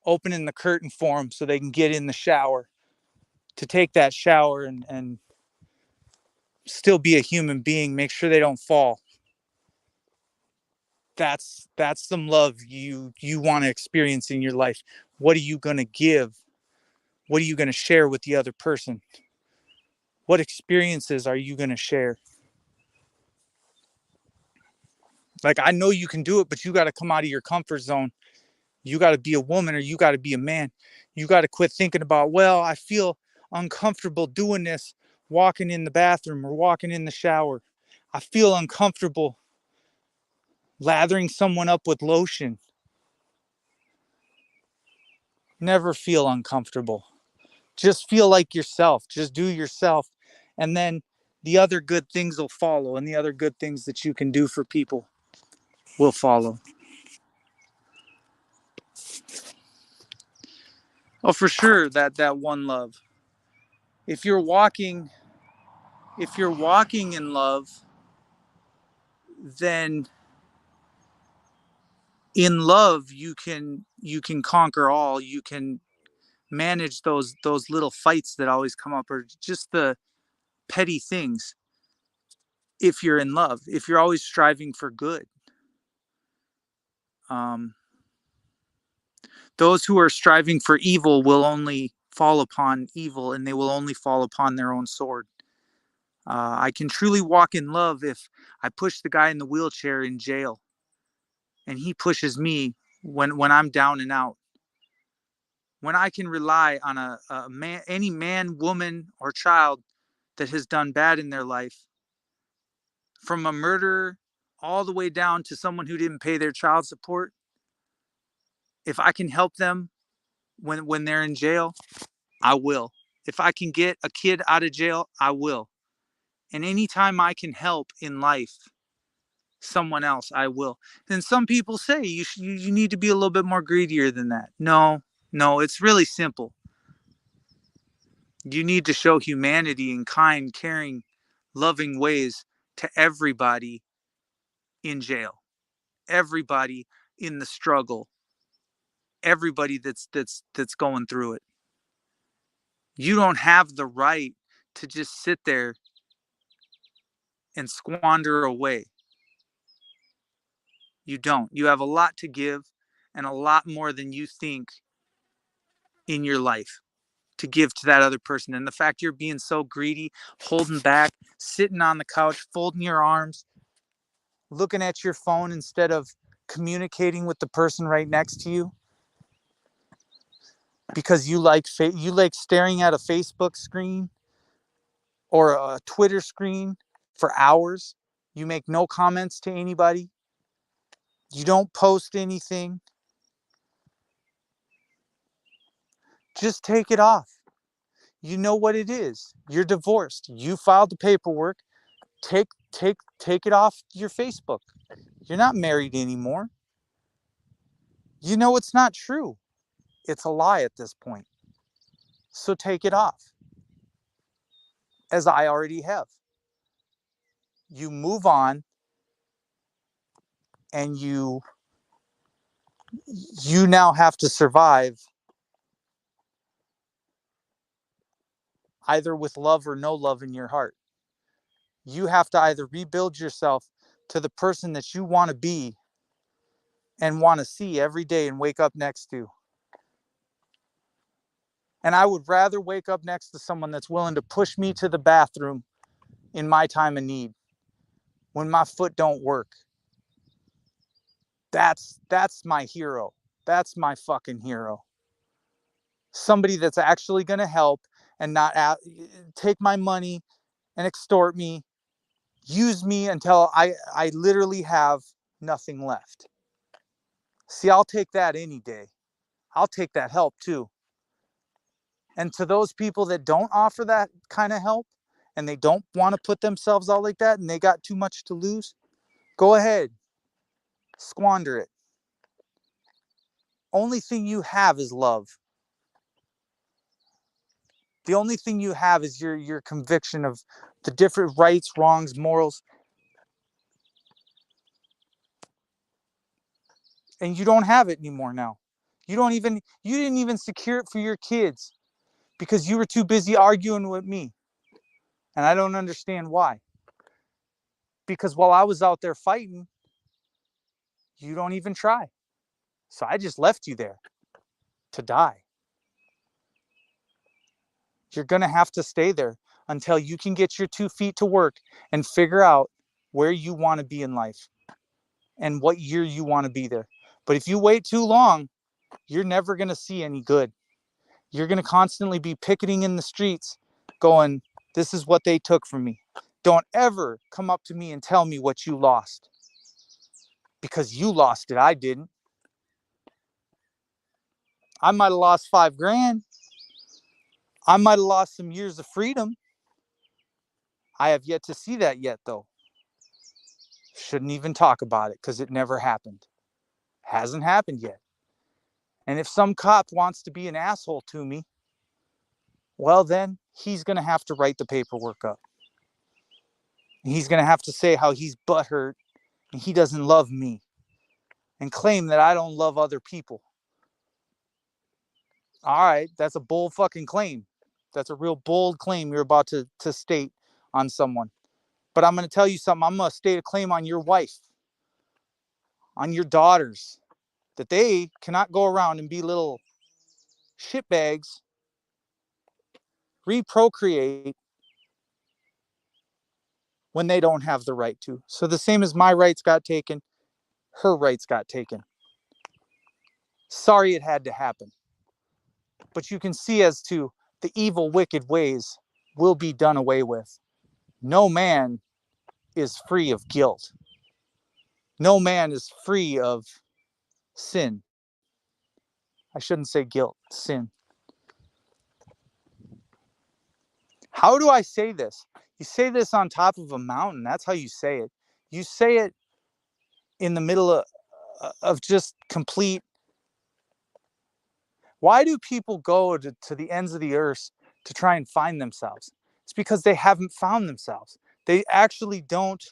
opening the curtain for them so they can get in the shower, to take that shower and still be a human being, make sure they don't fall. That's some love you want to experience in your life. What are you going to give? What are you going to share with the other person? What experiences are you going to share? Like, I know you can do it, but you got to come out of your comfort zone. You got to be a woman or you got to be a man. You got to quit thinking about, well, I feel uncomfortable doing this, walking in the bathroom or walking in the shower. I feel uncomfortable lathering someone up with lotion. Never feel uncomfortable. Just feel like yourself. Just do yourself. And then the other good things will follow, and the other good things that you can do for people will follow. Oh, for sure, that one love. If you're walking in love, then in love you can conquer all. You can manage those little fights that always come up, or just the petty things. If you're in love, if you're always striving for good, um, those who are striving for evil will only fall upon evil, and they will only fall upon their own sword. I can truly walk in love if I push the guy in the wheelchair in jail and he pushes me when I'm down and out. When I can rely on a man, any man, woman, or child that has done bad in their life, from a murderer all the way down to someone who didn't pay their child support, if I can help them when they're in jail, I will. If I can get a kid out of jail, I will. And anytime I can help in life someone else, I will. Then some people say you need to be a little bit more greedier than that. No, it's really simple. You need to show humanity in kind, caring, loving ways to everybody in jail, everybody in the struggle, everybody that's going through it. You don't have the right to just sit there and squander away. You don't. You have a lot to give, and a lot more than you think in your life to give to that other person. And the fact you're being so greedy, holding back, sitting on the couch, folding your arms, looking at your phone instead of communicating with the person right next to you, because you like staring at a Facebook screen or a Twitter screen for hours. You make no comments to anybody. You don't post anything. Just take it off. You know what it is. You're divorced. You filed the paperwork. Take it off your Facebook. You're not married anymore. You know it's not true. It's a lie at this point. So take it off, as I already have. You move on, and you now have to survive either with love or no love in your heart. You have to either rebuild yourself to the person that you want to be and want to see every day and wake up next to. And I would rather wake up next to someone that's willing to push me to the bathroom in my time of need when my foot don't work. That's my hero. That's my fucking hero. Somebody that's actually going to help and not take my money and extort me, use me until I literally have nothing left. See, I'll take that any day. I'll take that help too. And to those people that don't offer that kind of help and they don't want to put themselves out like that and they got too much to lose, go ahead. Squander it. Only thing you have is love. The only thing you have is your conviction of the different rights, wrongs, morals. And you don't have it anymore now. You didn't even secure it for your kids because you were too busy arguing with me. And I don't understand why. Because while I was out there fighting, you don't even try. So I just left you there to die. You're going to have to stay there until you can get your 2 feet to work and figure out where you want to be in life and what year you want to be there. But if you wait too long, you're never going to see any good. You're going to constantly be picketing in the streets going, this is what they took from me. Don't ever come up to me and tell me what you lost. Because you lost it, I didn't. I might have lost $5,000. I might have lost some years of freedom. I have yet to see that yet, though. Shouldn't even talk about it because it never happened. Hasn't happened yet. And if some cop wants to be an asshole to me, well, then he's going to have to write the paperwork up. He's going to have to say how he's butthurt and he doesn't love me and claim that I don't love other people. All right, that's a bold fucking claim. That's a real bold claim you're about to state on someone. But I'm going to tell you something. I'm going to state a claim on your wife, on your daughters, that they cannot go around and be little shitbags, reprocreate when they don't have the right to. So the same as my rights got taken, her rights got taken. Sorry it had to happen. But you can see as to the evil, wicked ways will be done away with. No man is free of guilt. No man is free of sin. I shouldn't say guilt, sin. How do I say this? You say this on top of a mountain. That's how you say it. You say it in the middle of just complete. Why do people go to the ends of the earth to try and find themselves? It's because they haven't found themselves. They actually don't.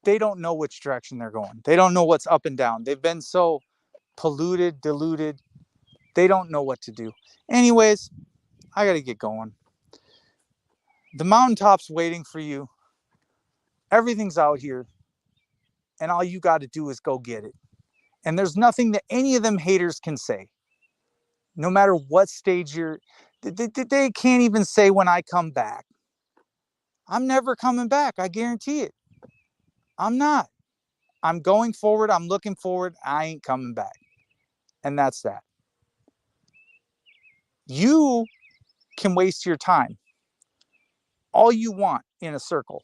They don't know which direction they're going. They don't know what's up and down. They've been so polluted, diluted. They don't know what to do. Anyways, I got to get going. The mountaintop's waiting for you. Everything's out here. And all you got to do is go get it. And there's nothing that any of them haters can say. No matter what stage they can't even say when I come back. I'm never coming back. I guarantee it. I'm not. I'm going forward. I'm looking forward. I ain't coming back. And that's that. You can waste your time all you want in a circle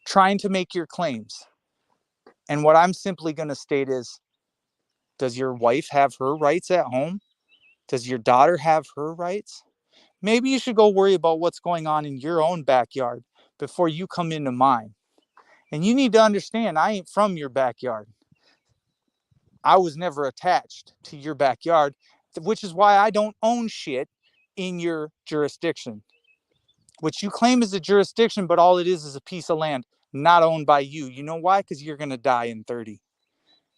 trying to make your claims. And what I'm simply going to state is, does your wife have her rights at home? Does your daughter have her rights? Maybe you should go worry about what's going on in your own backyard before you come into mine. And you need to understand, I ain't from your backyard. I was never attached to your backyard, which is why I don't own shit in your jurisdiction. Which you claim is a jurisdiction, but all it is a piece of land not owned by you. You know why? Because you're going to die in 30.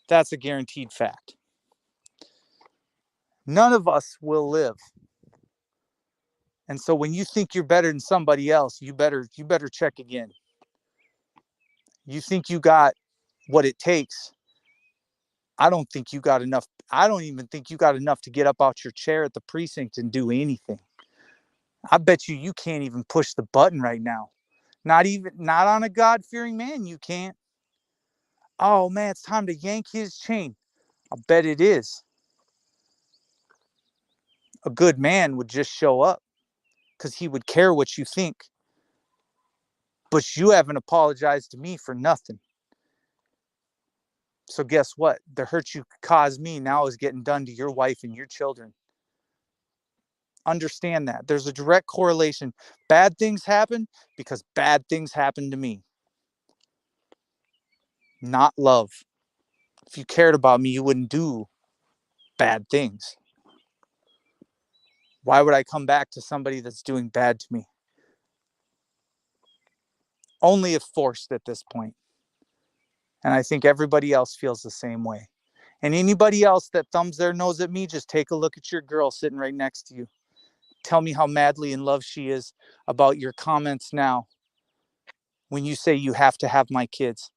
That's a guaranteed fact. None of us will live. And so when you think you're better than somebody else, you better check again. You think you got what it takes. I don't think you got enough. I don't even think you got enough to get up out your chair at the precinct and do anything. I bet you can't even push the button right now. Not on a God-fearing man, you can't. Oh man, it's time to yank his chain. I bet it is. A good man would just show up because he would care what you think. But you haven't apologized to me for nothing. So guess what? The hurt you caused me now is getting done to your wife and your children. Understand that. There's a direct correlation. Bad things happen because bad things happen to me. Not love. If you cared about me, you wouldn't do bad things. Why would I come back to somebody that's doing bad to me? Only if forced at this point. And I think everybody else feels the same way. And anybody else that thumbs their nose at me, just take a look at your girl sitting right next to you. Tell me how madly in love she is about your comments now when you say you have to have my kids.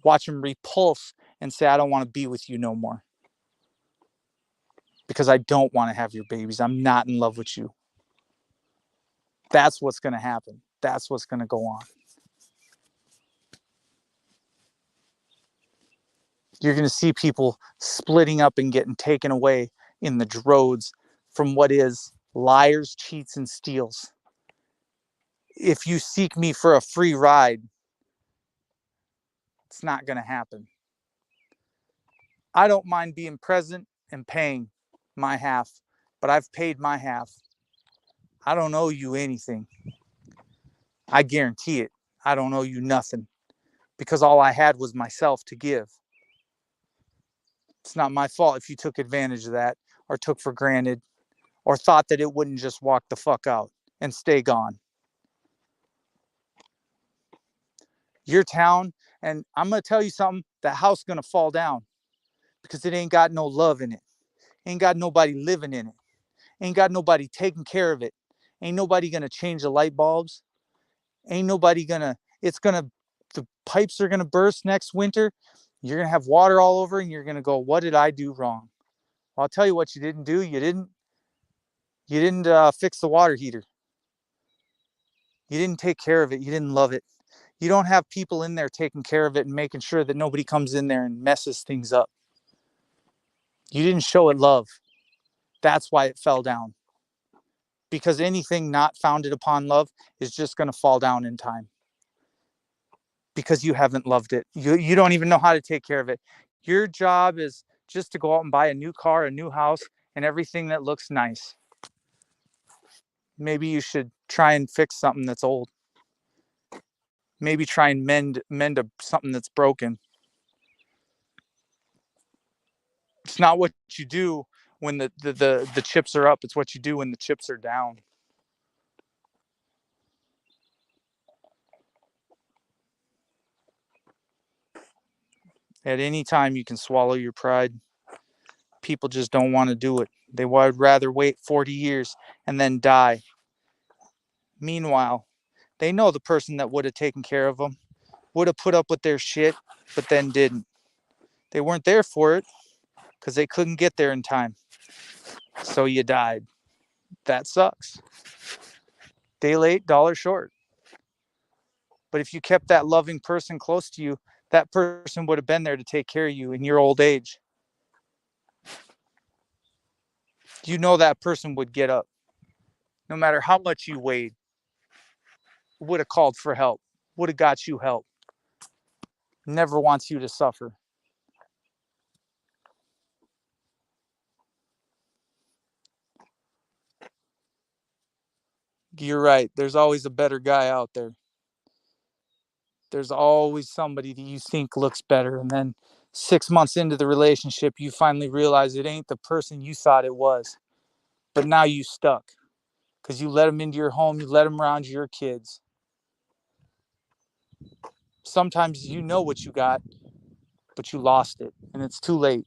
Watch them repulse and say, I don't want to be with you no more. Because I don't want to have your babies. I'm not in love with you. That's what's going to happen. That's what's going to go on. You're going to see people splitting up and getting taken away in the droves from what is liars, cheats, and steals. If you seek me for a free ride, it's not going to happen. I don't mind being present and paying my half, but I've paid my half. I don't owe you anything. I guarantee it. I don't owe you nothing because all I had was myself to give. It's not my fault if you took advantage of that or took for granted or thought that it wouldn't just walk the fuck out and stay gone. Your town, and I'm going to tell you something, that house is going to fall down because it ain't got no love in it. Ain't got nobody living in it. Ain't got nobody taking care of it. Ain't nobody going to change the light bulbs. Ain't nobody going to, the pipes are going to burst next winter. You're going to have water all over and you're going to go, what did I do wrong? Well, I'll tell you what you didn't do. You didn't fix the water heater. You didn't take care of it. You didn't love it. You don't have people in there taking care of it and making sure that nobody comes in there and messes things up. You didn't show it love. That's why it fell down. Because anything not founded upon love is just going to fall down in time. Because you haven't loved it. You don't even know how to take care of it. Your job is just to go out and buy a new car, a new house, and everything that looks nice. Maybe you should try and fix something that's old. Maybe try and mend something that's broken. It's not what you do when the chips are up. It's what you do when the chips are down. At any time, you can swallow your pride. People just don't want to do it. They would rather wait 40 years and then die. Meanwhile, they know the person that would have taken care of them, would have put up with their shit, but then didn't. They weren't there for it because they couldn't get there in time. So you died. That sucks. Day late, dollar short. But if you kept that loving person close to you, that person would have been there to take care of you in your old age. You know that person would get up. No matter how much you weighed, would have called for help, would have got you help. Never wants you to suffer. You're right. There's always a better guy out there. There's always somebody that you think looks better. And then 6 months into the relationship, you finally realize it ain't the person you thought it was. But now you stuck because you let them into your home, you let them around your kids. Sometimes you know what you got, but you lost it and it's too late.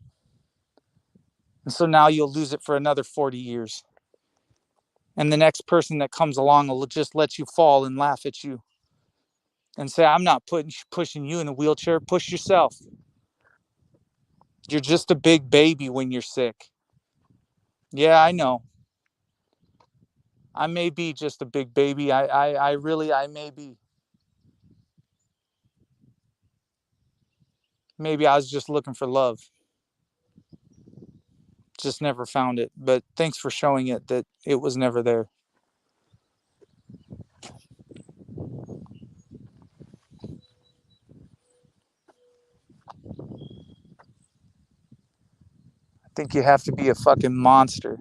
And so now you'll lose it for another 40 years. And the next person that comes along will just let you fall and laugh at you and say, I'm not pushing you in a wheelchair. Push yourself. You're just a big baby when you're sick. Yeah, I know. I may be just a big baby. I may be. Maybe I was just looking for love. Just never found it. But thanks for showing it that it was never there. I think you have to be a fucking monster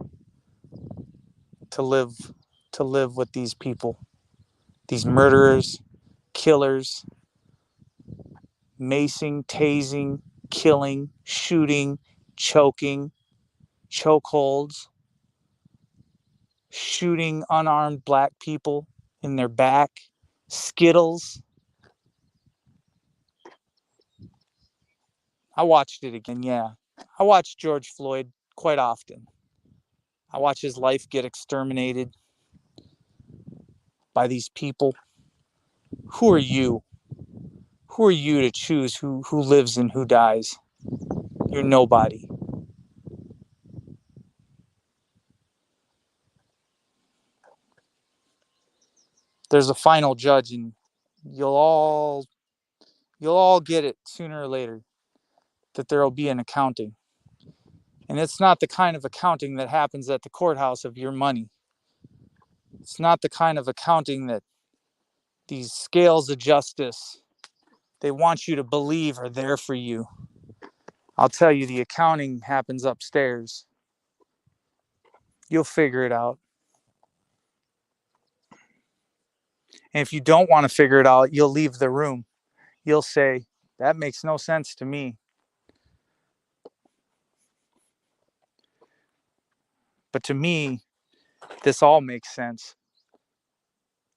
to live with these people, these murderers, killers, macing, tasing, killing, shooting, choking, chokeholds, shooting unarmed black people in their back, Skittles. I watched it again, yeah. I watched George Floyd quite often. I watch his life get exterminated by these people. Who are you? Who are you to choose who lives and who dies? You're nobody. There's a final judge, and you'll all you'll all get it sooner or later that there will be an accounting. And it's not the kind of accounting that happens at the courthouse of your money. It's not the kind of accounting that these scales of justice they want you to believe are there for you. I'll tell you, the accounting happens upstairs. You'll figure it out. And if you don't want to figure it out, you'll leave the room. You'll say, that makes no sense to me. But to me, this all makes sense.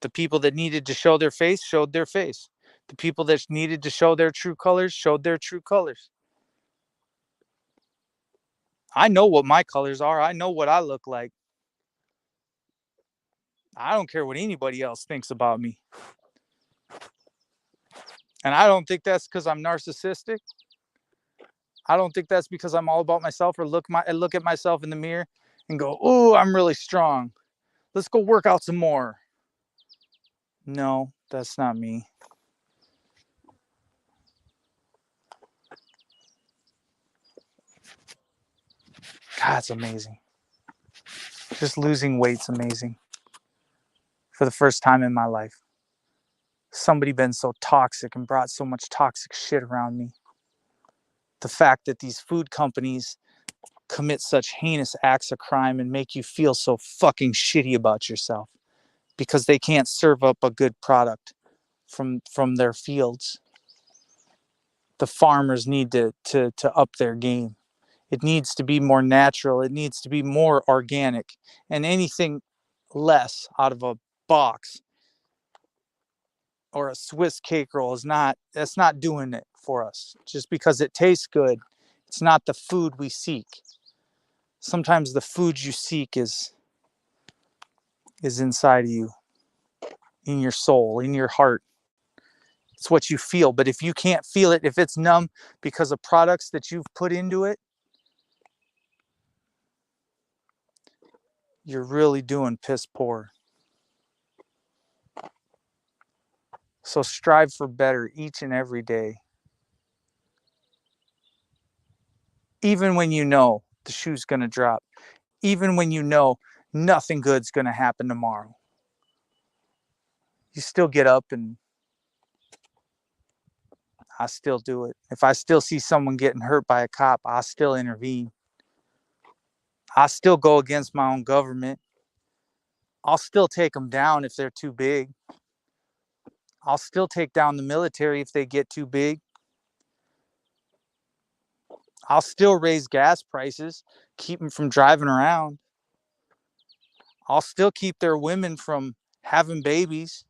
The people that needed to show their face showed their face. The people that needed to show their true colors showed their true colors. I know what my colors are. I know what I look like. I don't care what anybody else thinks about me. And I don't think that's because I'm narcissistic. I don't think that's because I'm all about myself or look at myself in the mirror and go, "Ooh, I'm really strong. Let's go work out some more." No, that's not me. God, it's amazing. Just losing weight's amazing. For the first time in my life, somebody been so toxic and brought so much toxic shit around me. The fact that these food companies commit such heinous acts of crime and make you feel so fucking shitty about yourself because they can't serve up a good product from their fields. The farmers need to up their game. It needs to be more natural. It needs to be more organic. And anything less out of a box or a Swiss cake roll that's not doing it for us. Just because it tastes good, it's not the food we seek. Sometimes the food you seek is inside of you, in your soul, in your heart. It's what you feel. But if you can't feel it, if it's numb because of products that you've put into it, you're really doing piss poor. So strive for better each and every day. Even when you know the shoe's going to drop, even when you know nothing good's going to happen tomorrow, you still get up and I still do it. If I still see someone getting hurt by a cop, I still intervene. I still go against my own government. I'll still take them down if they're too big. I'll still take down the military if they get too big. I'll still raise gas prices, keep them from driving around. I'll still keep their women from having babies.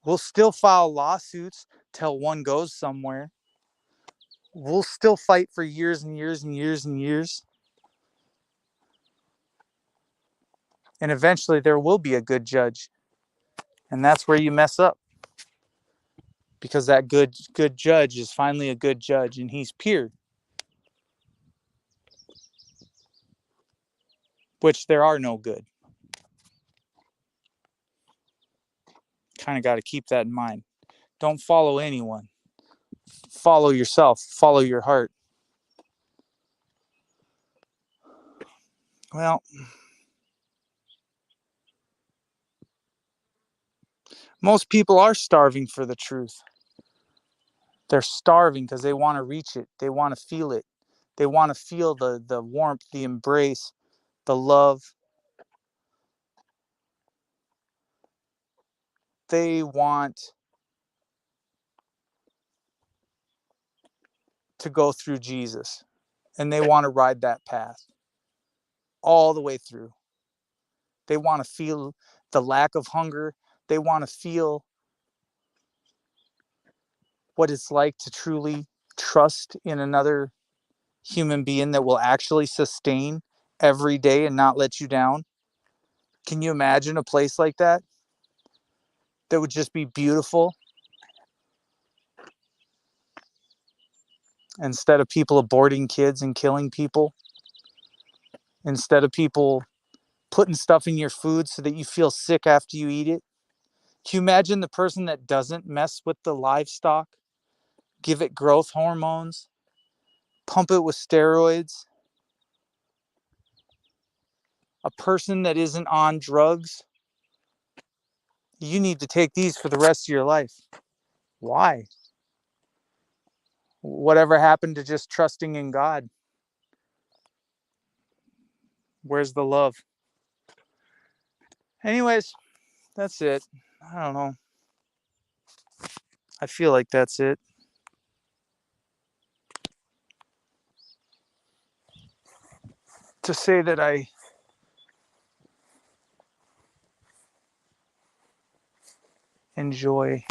We'll still file lawsuits till one goes somewhere. We'll still fight for years and years and years and years. And eventually there will be a good judge. And that's where you mess up. Because that good judge is finally a good judge and he's pure. Which there are no good. Kind of got to keep that in mind. Don't follow anyone. Follow yourself. Follow your heart. Well, most people are starving for the truth. They're starving because they want to reach it. They want to feel it. They want to feel the warmth, the embrace, the love, they want to go through Jesus, and they want to ride that path all the way through. They want to feel the lack of hunger. They want to feel what it's like to truly trust in another human being that will actually sustain every day and not let you down. Can you imagine a place like that? That would just be beautiful, instead of people aborting kids and killing people, instead of people putting stuff in your food so that you feel sick after you eat it. Can you imagine the person that doesn't mess with the livestock, give it growth hormones, pump it with steroids? A person that isn't on drugs, you need to take these for the rest of your life. Why? Whatever happened to just trusting in God? Where's the love? Anyways, that's it. I don't know. I feel like that's it. To say that I enjoy,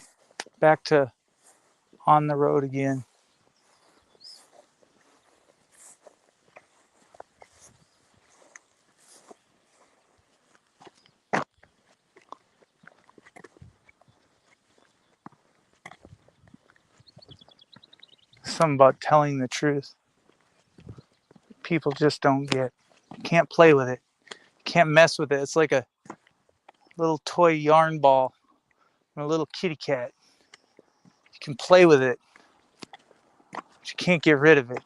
back to on the road again. Something about telling the truth. People just don't get. Can't play with it. Can't mess with it. It's like a little toy yarn ball or a little kitty cat. You can play with it, but you can't get rid of it.